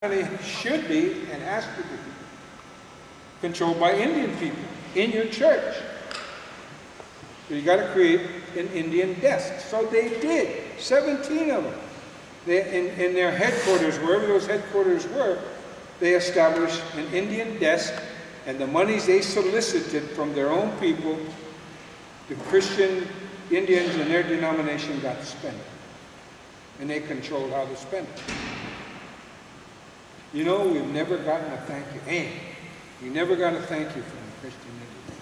They should be and has to be controlled by Indian people in your church. So you got to create an Indian desk. So they did, 17 of them. In their headquarters, wherever those headquarters were, they established an Indian desk, and the monies they solicited from their own people, the Christian Indians in their denomination got to spend it. And they controlled how to spend it. You know, we've never gotten a thank you. We never got a thank you from the Christian Indians.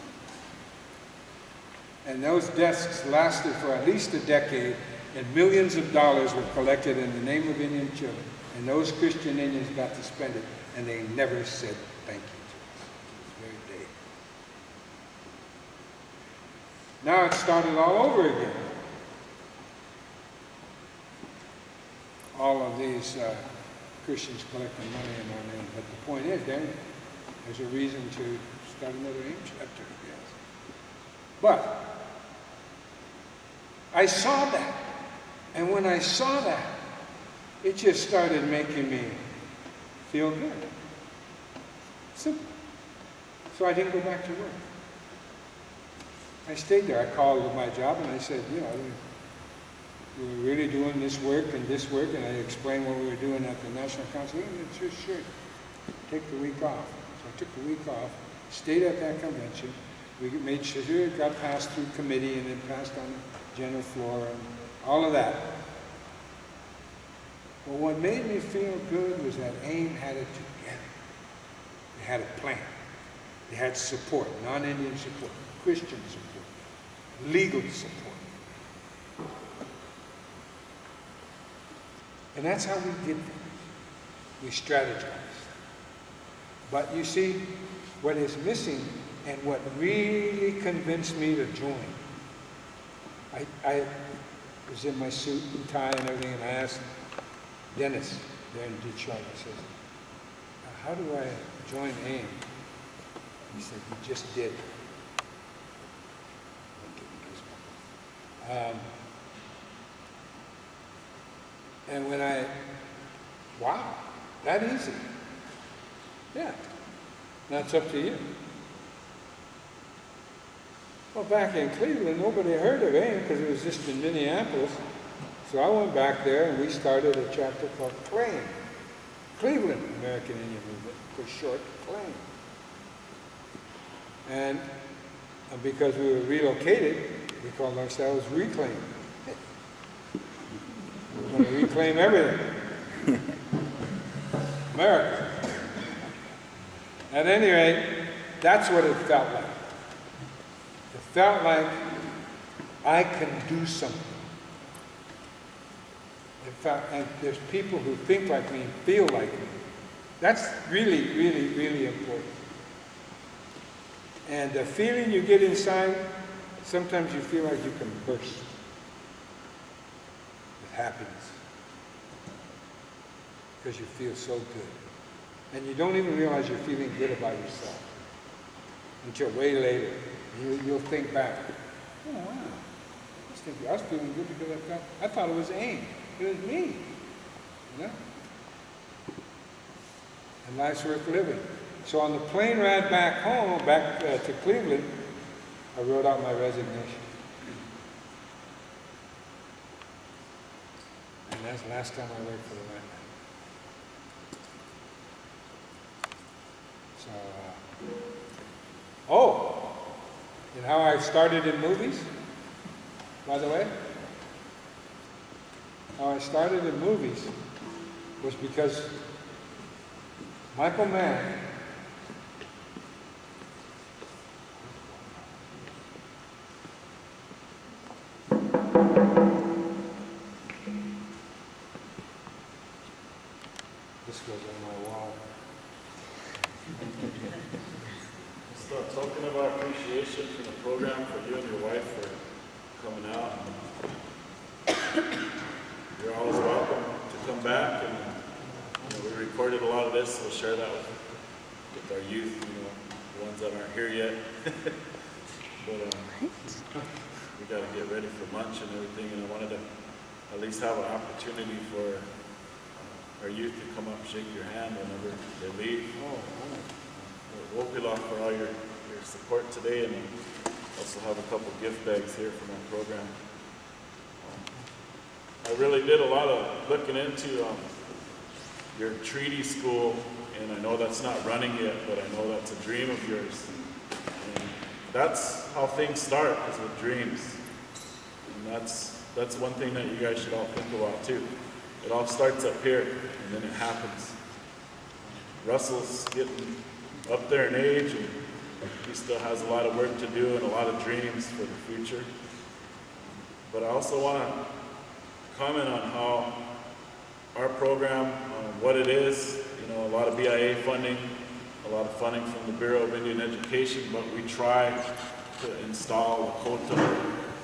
And those desks lasted for at least a decade, and millions of dollars were collected in the name of Indian children. And those Christian Indians got to spend it, and they never said thank you to us to this very day. Now it started all over again. All of these Christians collecting money in our name. But the point is, there's a reason to start another AIM chapter, yes. But I saw that. And when I saw that, it just started making me feel good. Simple. So I didn't go back to work. I stayed there. I called my job and I said, you know, we were really doing this work, and I explained what we were doing at the National Council. And sure, take the week off. So I took the week off, stayed at that convention. We made sure it got passed through committee and then passed on the general floor and all of that. But what made me feel good was that AIM had it together. They had a plan. They had support, non-Indian support, Christian support, legal support. And that's how we did things. We strategized. But you see, what is missing and what really convinced me to join, I was in my suit and tie and everything, and I asked Dennis there in Detroit, I said, how do I join AIM? He said, you just did. And when wow, that easy. Yeah, now it's up to you. Well, back in Cleveland, nobody heard of AIM because it was just in Minneapolis. So I went back there and we started a chapter called CLAIM. Cleveland American Indian Movement, for short, CLAIM. And because we were relocated, we called ourselves Reclaim. We're going to reclaim everything. America. At any rate, that's what it felt like. It felt like I can do something. It felt, and there's people who think like me, feel like me. That's really, really, really important. And the feeling you get inside, sometimes you feel like you can burst with happiness. Because you feel so good. And you don't even realize you're feeling good about yourself until way later. You'll think back, oh wow, I was feeling good because I thought it was AIM. It was me. You know? And life's worth living. So on the plane ride back home, back to Cleveland, I wrote out my resignation. And that's the last time I worked for the Red Man. So, and how I started in movies, by the way? How I started in movies was because Michael Mann this goes on my wall. Start talking about appreciation for the program, for you and your wife for coming out. You're always welcome to come back, and we recorded a lot of this. We'll share that with our youth, the ones that aren't here yet. But we got to get ready for lunch and everything, and I wanted to at least have an opportunity for our youth to come up, shake your hand whenever they leave. Oh, Wopilok for all your support today, and also have a couple gift bags here from our program. I really did a lot of looking into your treaty school, and I know that's not running yet, but I know that's a dream of yours. And that's how things start, is with dreams. And that's one thing that you guys should all think about too. It all starts up here, and then it happens. Russell's getting up there in age, and he still has a lot of work to do and a lot of dreams for the future. But I also want to comment on how our program, what it is, you know, a lot of BIA funding, a lot of funding from the Bureau of Indian Education, but we try to install Lakota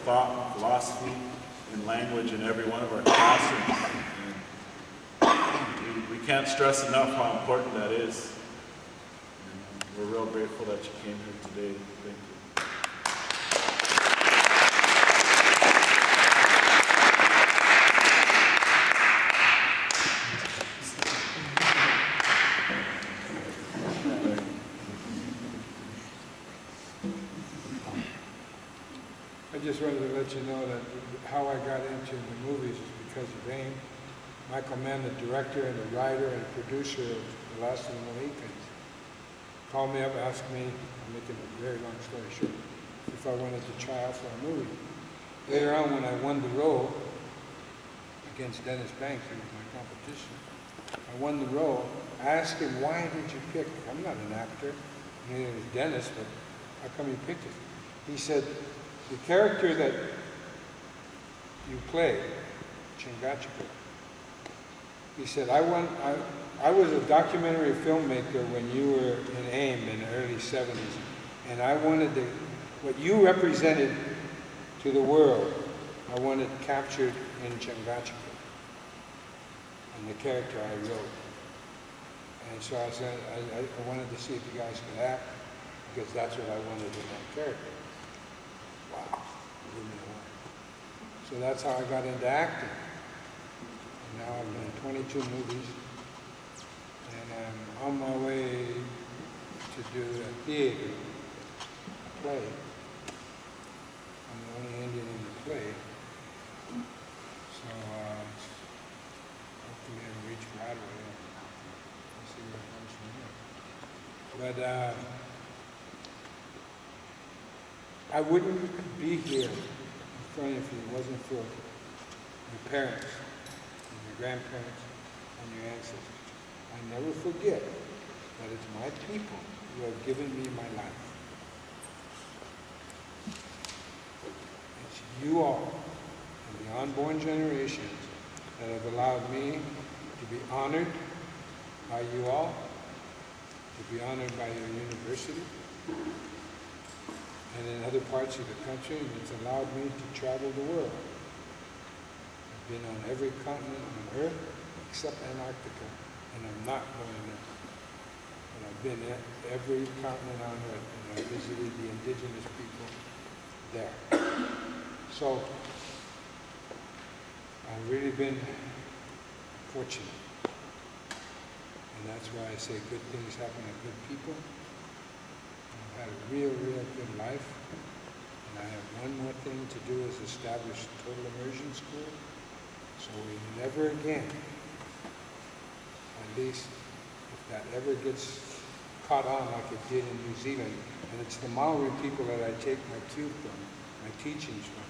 thought, philosophy, and language in every one of our classrooms. And we can't stress enough how important that is. And we're real grateful that you came here today. Thank you. I just wanted to let you know that how I got into the movies is because of AIM. Michael Mann, the director and the writer and producer of The Last of the Mohicans, called me up, asked me, I'm making a very long story short, if I wanted to try out for a movie. Later on, when I won the role against Dennis Banks, who was my competition, I won the role. I asked him, why did you pick me? I'm not an actor, neither is Dennis, but how come you picked it? He said, the character that you play, Chingachgook, he said, I was a documentary filmmaker when you were in AIM in the early 70s, and I wanted what you represented to the world, I wanted captured in Chingachgook, and the character I wrote. And so I said, I wanted to see if you guys could act, because that's what I wanted in that character. Wow, blew me away. So that's how I got into acting. And now I've done 22 movies, and I'm on my way to do a theater, a play. I'm the only Indian in the play. So hopefully I'll reach Broadway and see where it goes from there. But I wouldn't be here in front of you if it wasn't for your parents and your grandparents and your ancestors. I never forget that it's my people who have given me my life. It's you all and the unborn generations that have allowed me to be honored by you all, to be honored by your university, and in other parts of the country, and it's allowed me to travel the world. I've been on every continent on Earth except Antarctica, and I'm not going there. But I've been at every continent on Earth, and I visited the indigenous people there. So, I've really been fortunate. And that's why I say good things happen to good people. I've had a real good life, and I have one more thing to do is establish total immersion school, so we never again, at least if that ever gets caught on like it did in New Zealand, and it's the Maori people that I take my cue from, my teachings from.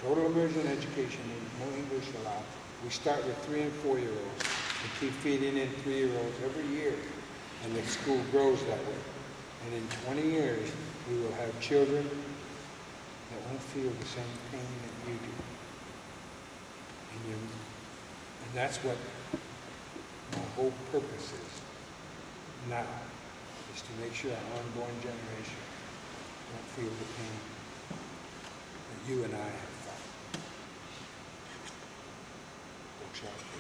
Total immersion education, no English allowed. We start with 3 and 4-year-olds and keep feeding in 3-year-olds every year, and the school grows that way. And in 20 years, we will have children that won't feel the same pain that you do. And that's what my whole purpose is now, is to make sure our unborn generation won't feel the pain that you and I have felt. Workshop.